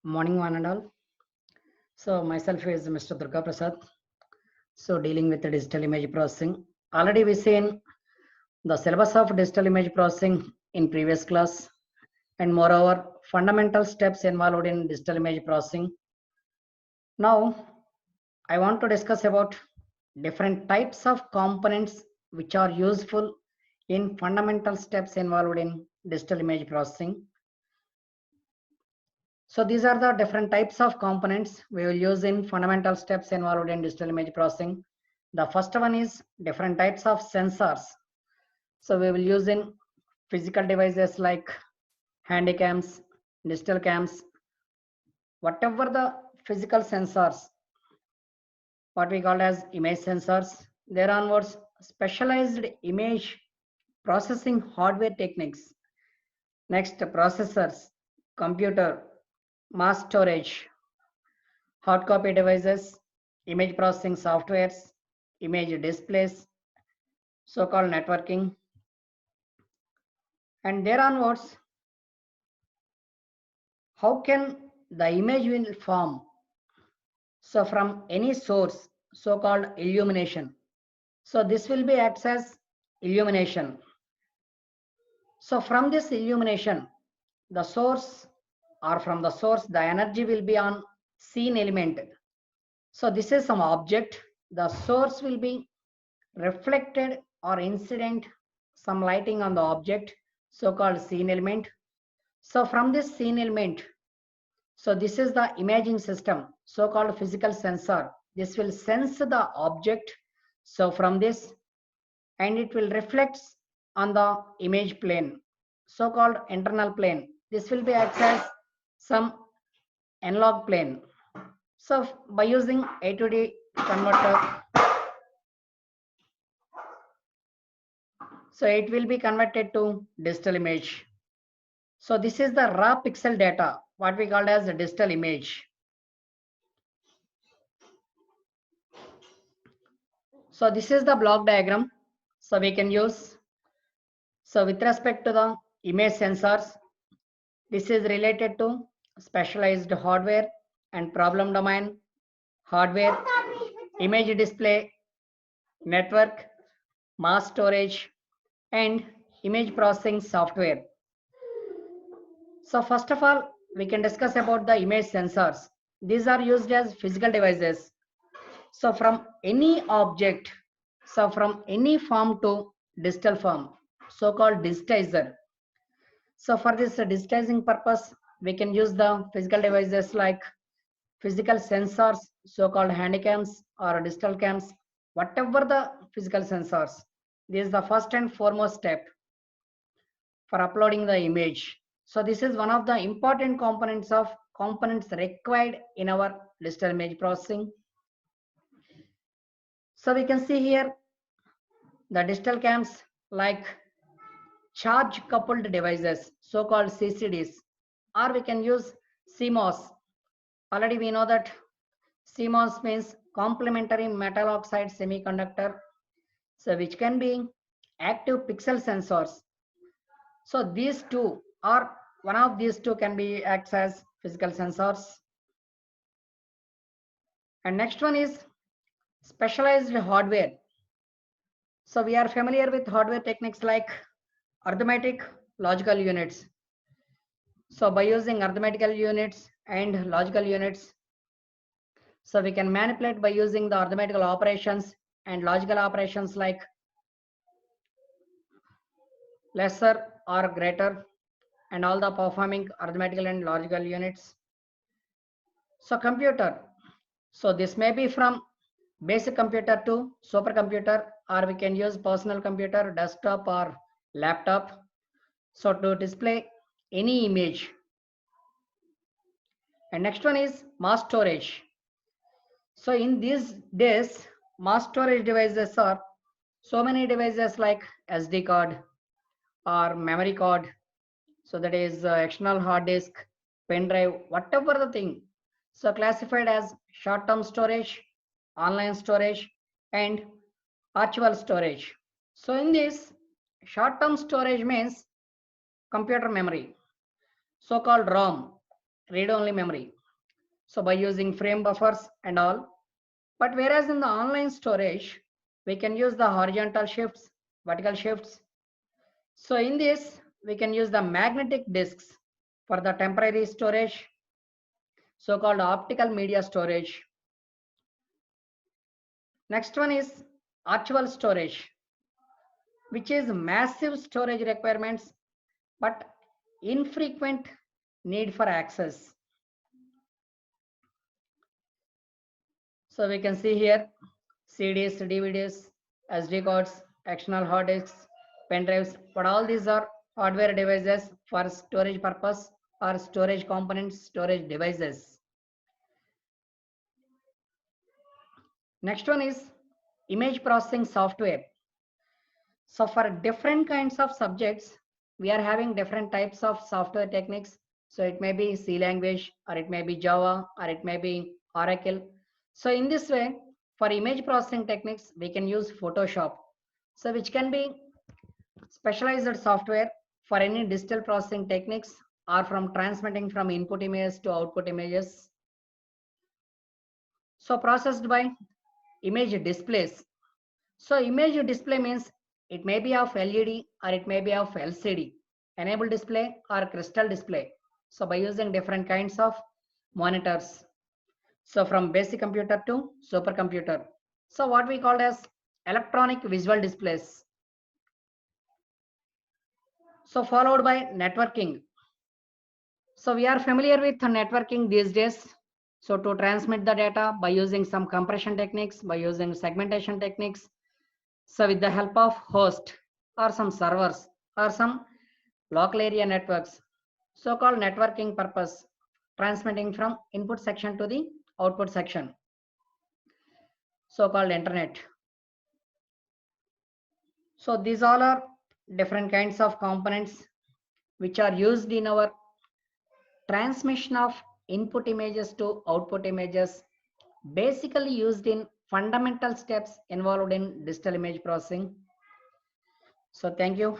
Morning, one and all. So myself is Mr. Durga Prasad. So dealing with the digital image processing. Already we seen the syllabus of digital image processing in previous class, and moreover fundamental steps involved in digital image processing. Now I want to discuss about different types of components which are useful in fundamental steps involved in digital image processing. So these are the different types of components we will use in fundamental steps involved in digital image processing. The first one is different types of sensors. So we will use in physical devices like handycams, digital cams, whatever the physical sensors, what we call as image sensors. There onwards, specialized image processing hardware techniques. Next, processors, computer, mass storage, hard copy devices, image processing softwares, image displays, so-called networking. And there onwards, how can the image will form? So from any source, so-called illumination. So this will be acts as illumination. So from this illumination, the source or from the source, the energy will be on scene element. So this is some object. The source will be reflected or incident some lighting on the object, so-called scene element. So from this scene element, so this is the imaging system, so-called physical sensor. This will sense the object. So from this, and it will reflect on the image plane, so-called internal plane. This will be acts as some analog plane. So by using A to D converter, so it will be converted to digital image. So this is the raw pixel data, what we call as a digital image. So this is the block diagram. So we can use. So with respect to the image sensors, this is related to specialized hardware and problem domain, hardware, image display, network, mass storage, and image processing software. So first of all, we can discuss about the image sensors. These are used as physical devices. So from any object, so from any form to digital form, so-called digitizer. So for this digitizing purpose, we can use the physical devices like physical sensors, so-called handycams or digital cams, whatever the physical sensors. This is the first and foremost step for uploading the image. So this is one of the important components required in our digital image processing. So we can see here the digital cams like charge coupled devices, so-called CCDs, or we can use CMOS. Already we know that CMOS means complementary metal oxide semiconductor, so which can be active pixel sensors. So these two or one of these two can be acts as physical sensors. And next one is specialized hardware. So we are familiar with hardware techniques like arithmetic logical units. So by using arithmetical units and logical units, so we can manipulate by using the arithmetical operations and logical operations like lesser or greater and all the performing arithmetical and logical units. So computer. So this may be from basic computer to supercomputer, or we can use personal computer, desktop or laptop. So to display any image. And next one is mass storage. So in these days, mass storage devices are so many devices like SD card or memory card. So that is external hard disk, pen drive, whatever the thing. So classified as short-term storage, online storage, and archival storage. So in this, short-term storage means computer memory, so-called ROM, read-only memory. So by using frame buffers and all. But whereas in the online storage, we can use the horizontal shifts, vertical shifts. So in this, we can use the magnetic disks for the temporary storage, so-called optical media storage. Next one is archival storage, which is massive storage requirements, but infrequent need for access. So we can see here CDs, DVDs, SD cards, external hard disks, pen drives, but all these are hardware devices for storage purpose or storage components, storage devices. Next one is image processing software. So for different kinds of subjects, we are having different types of software techniques. So it may be C language, or it may be Java, or it may be Oracle. So in this way, for image processing techniques, we can use Photoshop. So which can be specialized software for any digital processing techniques or from transmitting from input images to output images. So processed by image displays. So image display means it may be of LED or it may be of LCD, enable display or crystal display. So by using different kinds of monitors. So from basic computer to supercomputer. So what we call as electronic visual displays. So followed by networking. So we are familiar with networking these days. So to transmit the data by using some compression techniques, by using segmentation techniques. So with the help of host or some servers or some local area networks, so-called networking purpose, transmitting from input section to the output section, so-called internet. So these all are different kinds of components which are used in our transmission of input images to output images, basically used in fundamental steps involved in digital image processing. So thank you.